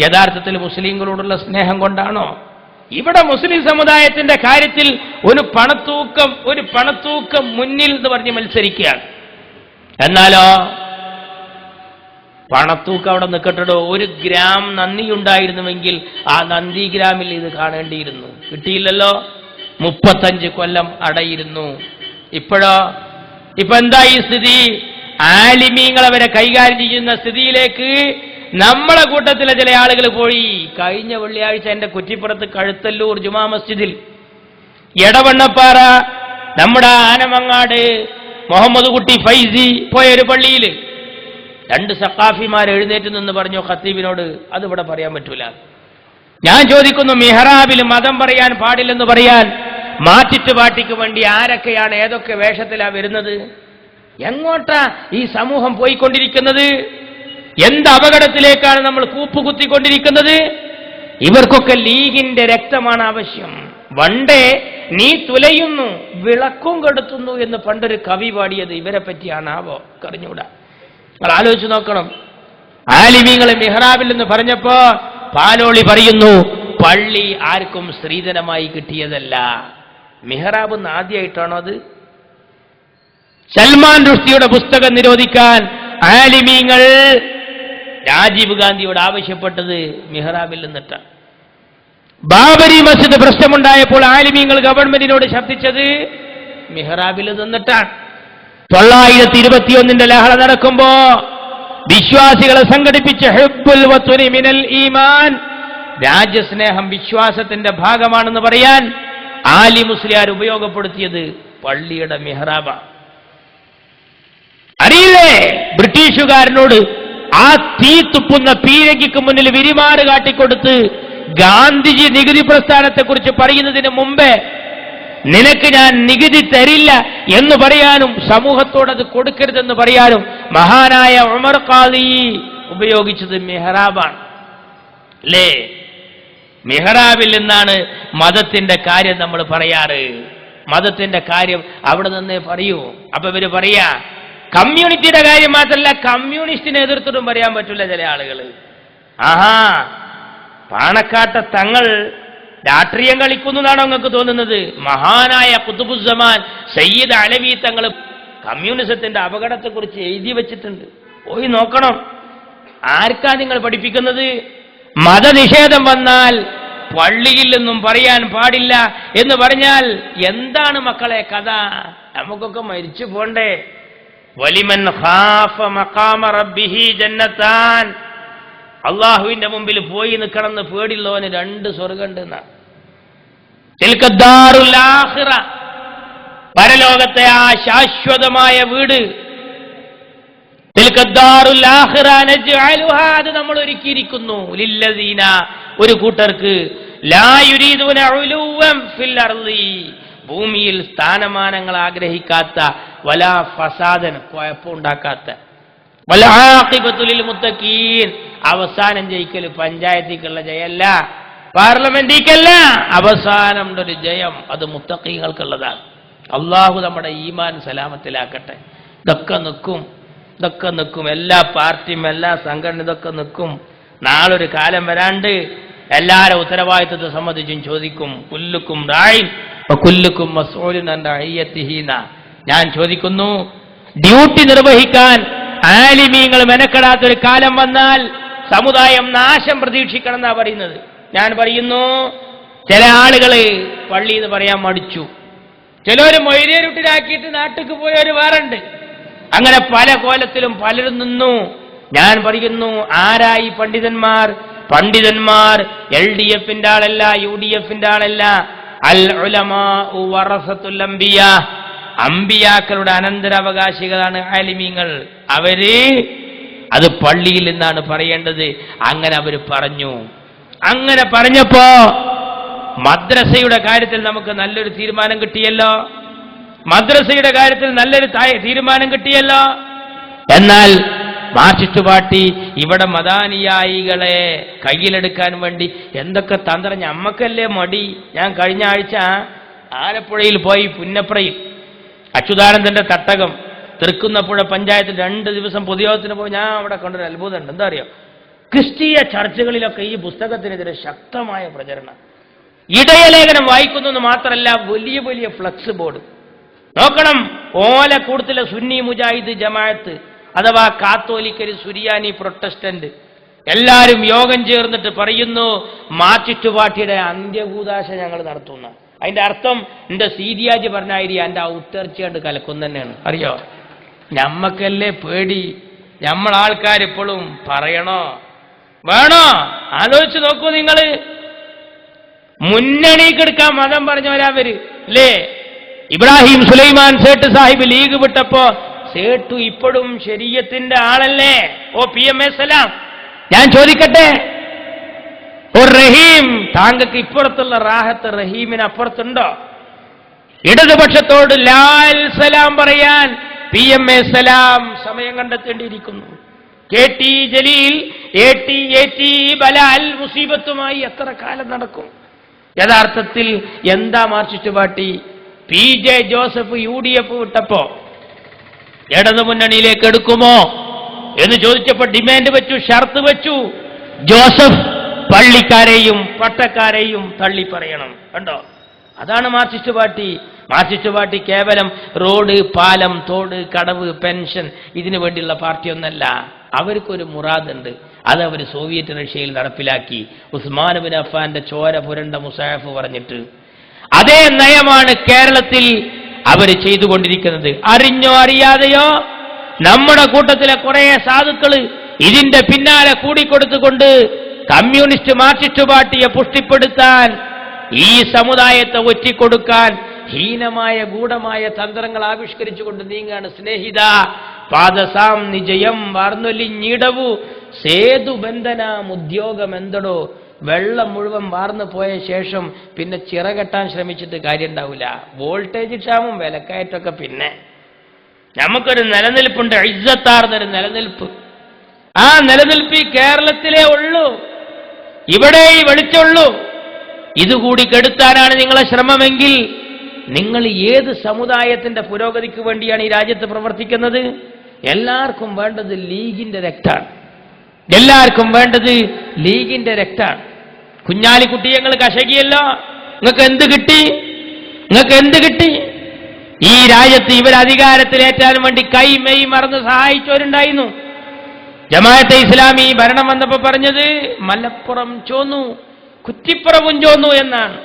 യഥാർത്ഥത്തിൽ മുസ്ലിങ്ങളോടുള്ള സ്നേഹം കൊണ്ടാണോ? ഇവിടെ മുസ്ലിം സമുദായത്തിന്റെ കാര്യത്തിൽ ഒരു പണത്തൂക്കം മുന്നിൽ എന്ന് പറഞ്ഞ് മത്സരിക്കുകയാണ്. എന്നാലോ പണത്തൂക്കം അവിടെ നിൽക്കട്ടോ. 1 ഗ്രാം നന്ദിയുണ്ടായിരുന്നുവെങ്കിൽ ആ നന്ദിഗ്രാമിൽ ഇത് കാണേണ്ടിയിരുന്നു. കിട്ടിയില്ലല്ലോ. 35 കൊല്ലം അടയിരുന്നു. ഇപ്പോഴോ? ഇപ്പൊ എന്താ ഈ സ്ഥിതി? ആലിമീങ്ങൾ അവരെ കൈകാര്യം ചെയ്യുന്ന സ്ഥിതിയിലേക്ക് നമ്മളെ കൂട്ടത്തിലെ ചില ആളുകൾ പോയി. കഴിഞ്ഞ വെള്ളിയാഴ്ച എന്റെ കുറ്റിപ്പുറത്ത് കഴുത്തല്ലൂർ ജുമാ മസ്ജിദിൽ, എടവണ്ണപ്പാറ നമ്മുടെ ആനമങ്ങാട് മുഹമ്മദ് കുട്ടി ഫൈസി പോയ ഒരു പള്ളിയിൽ 2 സഖാഫിമാർ എഴുന്നേറ്റ് നിന്ന് പറഞ്ഞു ഖത്തീബിനോട്, അതിവിടെ പറയാൻ പറ്റൂല. ഞാൻ ചോദിക്കുന്നു, മിഹ്റാബിൽ മതം പറയാൻ പാടില്ലെന്ന് പറയാൻ മാറ്റിറ്റുപാട്ടിക്ക് വേണ്ടി ആരൊക്കെയാണ് ഏതൊക്കെ വേഷത്തിലാ വരുന്നത്? എങ്ങോട്ടാ ഈ സമൂഹം പോയിക്കൊണ്ടിരിക്കുന്നത്? എന്ത് അപകടത്തിലേക്കാണ് നമ്മൾ കൂപ്പുകുത്തിക്കൊണ്ടിരിക്കുന്നത്? ഇവർക്കൊക്കെ ലീഗിന്റെ രക്തമാണ് ആവശ്യം. വണ്ടേ നീ തുലയുന്നു വിളക്കും കെടുത്തുന്നു എന്ന് പണ്ടൊരു കവി പാടിയത് ഇവരെ പറ്റിയാണാവോ? കറിഞ്ഞൂടാ. നിങ്ങൾ ആലോചിച്ച് നോക്കണം. ആലിമീങ്ങളെ മിഹ്റാബിൽ എന്ന് പറഞ്ഞപ്പോ പാലോളി പറയുന്നു, പള്ളി ആർക്കും സ്ത്രീധനമായി കിട്ടിയതല്ല. മിഹ്റാബ് എന്ന് ആദ്യമായിട്ടാണോ അത്? സൽമാൻ റുഷ്ദിയുടെ പുസ്തകം നിരോധിക്കാൻ ആലിമീങ്ങൾ രാജീവ് ഗാന്ധിയോട് ആവശ്യപ്പെട്ടത് മിഹ്റാബിൽ നിന്നിട്ടാണ്. ബാബരി മസ്ജിദ് പ്രശ്നമുണ്ടായപ്പോൾ ആലിമീങ്ങൾ ഗവൺമെന്റിനോട് ശബ്ദിച്ചത് മിഹ്റാബിൽ നിന്നിട്ടാണ്. 921 ലഹള നടക്കുമ്പോ വിശ്വാസികളെ സംഘടിപ്പിച്ച ഹുബ്ബുൽ വത്നി മിനൽ ഈമാൻ, രാജ്യസ്നേഹം വിശ്വാസത്തിന്റെ ഭാഗമാണെന്ന് പറയാൻ ആലി മുസ്ലിയാർ ഉപയോഗപ്പെടുത്തിയത് പള്ളിയുടെ മിഹ്റാബ. അറിയില്ലേ ബ്രിട്ടീഷുകാരനോട് ആ തീ തുപ്പുന്ന പീരങ്കിക്ക് മുന്നിൽ വിരിമാറ് കാട്ടിക്കൊടുത്ത് ഗാന്ധിജി നികുതി പ്രസ്ഥാനത്തെക്കുറിച്ച് പറയുന്നതിന് മുമ്പേ നിനക്ക് ഞാൻ നികുതി തരില്ല എന്ന് പറയാനും സമൂഹത്തോടത് കൊടുക്കരുതെന്ന് പറയാനും മഹാനായ ഉമർ ഖാദി ഉപയോഗിച്ചത് മിഹ്റാബാണ്. അല്ലേ? മിഹ്റാബിൽ നിന്നാണ് മതത്തിന്റെ കാര്യം നമ്മൾ പറയാറ്. മതത്തിന്റെ കാര്യം അവിടെ നിന്നേ പറയൂ. അപ്പൊ ഇവര് പറയാ കമ്മ്യൂണിറ്റിയുടെ കാര്യം മാത്രമല്ല, കമ്മ്യൂണിസ്റ്റിനെ എതിർത്തിട്ടും പറയാൻ പറ്റില്ല ചില ആളുകൾ. ആഹാ, പാണക്കാട്ട തങ്ങൾ രാഷ്ട്രീയം കളിക്കുന്നതാണോ നിങ്ങൾക്ക് തോന്നുന്നത്? മഹാനായ ഖുതുബുസ്സമാൻ സയ്യിദ് അലവി തങ്ങൾ കമ്മ്യൂണിസത്തിന്റെ അപകടത്തെക്കുറിച്ച് എഴുതി വെച്ചിട്ടുണ്ട്. പോയി നോക്കണം. ആർക്കാ നിങ്ങൾ പഠിപ്പിക്കുന്നത്? മതനിഷേധം വന്നാൽ പള്ളിയിൽ നിന്നും പറയാൻ പാടില്ല എന്ന് പറഞ്ഞാൽ എന്താണ് മക്കളെ കഥ? നമുക്കൊക്കെ മരിച്ചു പോണ്ടേ? വലിമൻ ഖാഫ മഖാമ റബ്ബിഹി ജന്നത്താൻ, അള്ളാഹുവിന്റെ മുമ്പിൽ പോയി നിൽക്കണമെന്ന് പേടിയുള്ളവന് 2 സ്വർഗമുണ്ട് എന്നാ. തിൽക്കദ്ദാറുൽ ആഖിറ, പരലോകത്തെ ആ ശാശ്വതമായ വീട്. തിൽക്കദ്ദാറുൽ ആഖിറ നജ്അലുഹാ, അത് നമ്മൾ ഒരുക്കിയിരിക്കുന്നു ലില്ലദീന, ഒരു കൂട്ടർക്ക് ലാ യുരീദൂന ഉലുവൻ ഫിൽ അർളി, ഭൂമിയിൽ സ്ഥാനമാനങ്ങൾ ആഗ്രഹിക്കാത്ത, വലാ ഫസാദൻ, കുഴപ്പമുണ്ടാക്കാത്ത, വലാ ആഖിബത്തു ലിൽ മുത്തഖീൻ, അവസാനം ജയിക്കൽ പഞ്ചായത്തിക്കുള്ള ജയമല്ല, പാർലമെന്റിക്കല്ല, അവസാനം ഒരു ജയം അത് മുത്തഖീങ്ങൾക്കുള്ളതാണ്. അള്ളാഹു നമ്മുടെ ഈമാൻ സലാമത്തിലാക്കട്ടെ. ഇതൊക്കെ നിൽക്കും. എല്ലാ പാർട്ടിയും എല്ലാ സംഘടന ഇതൊക്കെ നിൽക്കും. നാളൊരു കാലം വരാണ്ട് എല്ലാവരും ഉത്തരവാദിത്വത്തെ സംബന്ധിച്ചും ചോദിക്കും. കുല്ലുക്കും റായിൻ വകുല്ലുക്കും മസ്ഊലുൻ അൻ റഇയ്യതിഹി. ഞാൻ ചോദിക്കുന്നു, ഡ്യൂട്ടി നിർവഹിക്കാൻ ആലിമീങ്ങൾ മെനക്കെടാത്തൊരു കാലം വന്നാൽ സമുദായം നാശം പ്രതീക്ഷിക്കണം എന്നാ പറയുന്നത്. ഞാൻ പറയുന്നു, ചില ആളുകള് പള്ളി എന്ന് പറയാൻ മടിച്ചു. ചിലര് മൊയ്തേരുട്ടിലാക്കിയിട്ട് നാട്ടിക്ക് പോയവര് വേറുണ്ട്. അങ്ങനെ പല കോലത്തിലും പലരും നിന്നു. ഞാൻ പറയുന്നു, ആരായി പണ്ഡിതന്മാർ? പണ്ഡിതന്മാർ LDFന്റെ ആളല്ല, UDFന്റെ ആളല്ല. അൽ ഉലമാഉ വറസത്തുൽ അംബിയാ, അമ്പിയാക്കളുടെ അനന്തരാവകാശികളാണ് ആലിമീങ്ങൾ. അവര് അത് പള്ളിയിൽ നിന്നാണ് പറയേണ്ടത്. അങ്ങനെ അവര് പറഞ്ഞു. അങ്ങനെ പറഞ്ഞപ്പോ മദ്രസയുടെ കാര്യത്തിൽ നമുക്ക് നല്ലൊരു തീരുമാനം കിട്ടിയല്ലോ. എന്നാൽ മാർക്സിസ്റ്റ് പാർട്ടി ഇവിടെ മദാനിയായികളെ കയ്യിലെടുക്കാൻ വേണ്ടി എന്തൊക്കെ തന്ത്രം. ഞമ്മക്കല്ലേ മടി. ഞാൻ കഴിഞ്ഞ ആഴ്ച ആലപ്പുഴയിൽ പോയി, പുന്നപ്രയിൽ അച്യുതാനന്ദന്റെ തട്ടകം തൃക്കുന്നപ്പുഴ പഞ്ചായത്തിൽ 2 ദിവസം പൊതുയോഗത്തിന് പോയി. ഞാൻ അവിടെ കണ്ടൊരു അത്ഭുതമുണ്ട്. എന്താ അറിയോ? ക്രിസ്തീയ ചർച്ചകളിലൊക്കെ ഈ പുസ്തകത്തിനെതിരെ ശക്തമായ പ്രചരണം. ഇടയലേഖനം വായിക്കുന്നു എന്ന് മാത്രമല്ല, വലിയ വലിയ ഫ്ലക്സ് ബോർഡ് നോക്കണം. ഓലക്കൂടത്തിലെ സുന്നി മുജാഹിദ് ജമാഅത്ത് അഥവാ കാത്തോലിക്കര്, സുരിയാനി, പ്രൊട്ടസ്റ്റന്റ് എല്ലാവരും യോഗം ചേർന്നിട്ട് പറയുന്നു, മാർക്സിസ്റ്റ് പാർട്ടിയുടെ അന്ത്യകൂദാശ ഞങ്ങൾ നടത്തുന്ന. അതിന്റെ അർത്ഥം എന്റെ സീതിയാജി പറഞ്ഞായി എന്റെ ഔത്തർച്ചയാണ്ട് കലക്കും തന്നെയാണ്. അറിയോ, ഞമ്മക്കല്ലേ പേടി? നമ്മളാൾക്കാരിപ്പോഴും പറയണോ വേണോ? ആലോചിച്ച് നോക്കൂ നിങ്ങൾ. മുന്നണിക്കെടുക്കാൻ മതം പറഞ്ഞവരവര് അല്ലേ? ഇബ്രാഹിം സുലൈമാൻ സേട്ട് സാഹിബ് ലീഗ് വിട്ടപ്പോ സേട്ടു ഇപ്പോഴും ശരീഅത്തിന്റെ ആളല്ലേ? ഓ PM സലാം, ഞാൻ ചോദിക്കട്ടെ, ഓ റഹീം, താങ്കൾക്ക് ഇപ്പുറത്തുള്ള റാഹത്ത് റഹീമിന് അപ്പുറത്തുണ്ടോ? ഇടതുപക്ഷത്തോട് ലാൽ സലാം പറയാൻ PM സലാം സമയം കണ്ടെത്തേണ്ടിയിരിക്കുന്നു. KT ജലീൽ AT ബലാൽ മുസീബത്തുമായി എത്ര കാലം നടക്കും? യഥാർത്ഥത്തിൽ എന്താ Marxist party? PJ Joseph UDF വിട്ടപ്പോ ഇടതു മുന്നണിയിലേക്ക് എടുക്കുമോ എന്ന് ചോദിച്ചപ്പോ ഡിമാൻഡ് വെച്ചു, ഷർത്ത് വെച്ചു. ജോസഫ് പള്ളിക്കാരെയും പട്ടക്കാരെയും തള്ളി പറയണം. കണ്ടോ, അതാണ് മാർക്സിസ്റ്റ് പാർട്ടി. മാർക്സിസ്റ്റ് പാർട്ടി കേവലം റോഡ്, പാലം, തോട്, കടവ്, പെൻഷൻ ഇതിനു വേണ്ടിയുള്ള പാർട്ടിയൊന്നല്ല. അവർക്കൊരു മുറാദുണ്ട്. അത് അവർ സോവിയറ്റ് റഷ്യയിൽ നടപ്പിലാക്കി. ഉസ്മാൻ ബിൻ അഫ്ഫാന്റെ ചോര പുരണ്ട മുസാഫ് പറഞ്ഞിട്ട് അതേ നയമാണ് കേരളത്തിൽ അവർ ചെയ്തുകൊണ്ടിരിക്കുന്നത്. അറിഞ്ഞോ അറിയാതെയോ നമ്മുടെ കൂട്ടത്തിലെ കുറെ സാധുക്കള് ഇതിന്റെ പിന്നാലെ കൂടിക്കൊടുത്തുകൊണ്ട് കമ്മ്യൂണിസ്റ്റ് മാർക്സിസ്റ്റ് പാർട്ടിയെ പുഷ്ടിപ്പെടുത്താൻ, ഈ സമുദായത്തെ ഒറ്റിക്കൊടുക്കാൻ ഹീനമായ ഗൂഢമായ തന്ത്രങ്ങൾ ആവിഷ്കരിച്ചുകൊണ്ട് നീങ്ങാണ്. സ്നേഹിത പാദസാം നിജയം വാർന്നൊലിഞ്ഞിടവു സേതുബന്ധനാം ഉദ്യോഗമെന്തടോ. വെള്ളം മുഴുവൻ വാർന്നു പോയ ശേഷം പിന്നെ ചിറകെട്ടാൻ ശ്രമിച്ചിട്ട് കാര്യം ഉണ്ടാവില്ല. വോൾട്ടേജ് ക്ഷാമം, വിലക്കയറ്റമൊക്കെ പിന്നെ നമുക്കൊരു നിലനിൽപ്പുണ്ട്, ഇസ്സത്താർന്നൊരു നിലനിൽപ്പ്. ആ നിലനിൽപ്പ് ഈ കേരളത്തിലേ ഉള്ളൂ, ഇവിടെ ഈ വെളിച്ചുള്ളൂ. ഇതുകൂടി കെടുത്താനാണ് നിങ്ങളെ ശ്രമമെങ്കിൽ നിങ്ങൾ ഏത് സമുദായത്തിന്റെ പുരോഗതിക്ക് വേണ്ടിയാണ് ഈ രാജ്യത്ത് പ്രവർത്തിക്കുന്നത്? എല്ലാവർക്കും വേണ്ടത് ലീഗിന്റെ രക്താണ്. എല്ലാവർക്കും വേണ്ടത് ലീഗിന്റെ രക്താണ്. കുഞ്ഞാലിക്കുട്ടി ഞങ്ങൾ കശകിയല്ലോ, നിങ്ങൾക്ക് എന്ത് കിട്ടി? നിങ്ങൾക്ക് എന്ത് കിട്ടി? ഈ രാജ്യത്ത് ഇവർ അധികാരത്തിലേറ്റാൻ വേണ്ടി കൈ മെയ് മറന്ന് സഹായിച്ചവരുണ്ടായിരുന്നു. ജമാഅത്തെ ഇസ്ലാമി ഭരണം വന്നപ്പോ പറഞ്ഞത് മലപ്പുറം ചോന്നു, കുറ്റിപ്പുറവും ചോന്നു എന്നാണ്.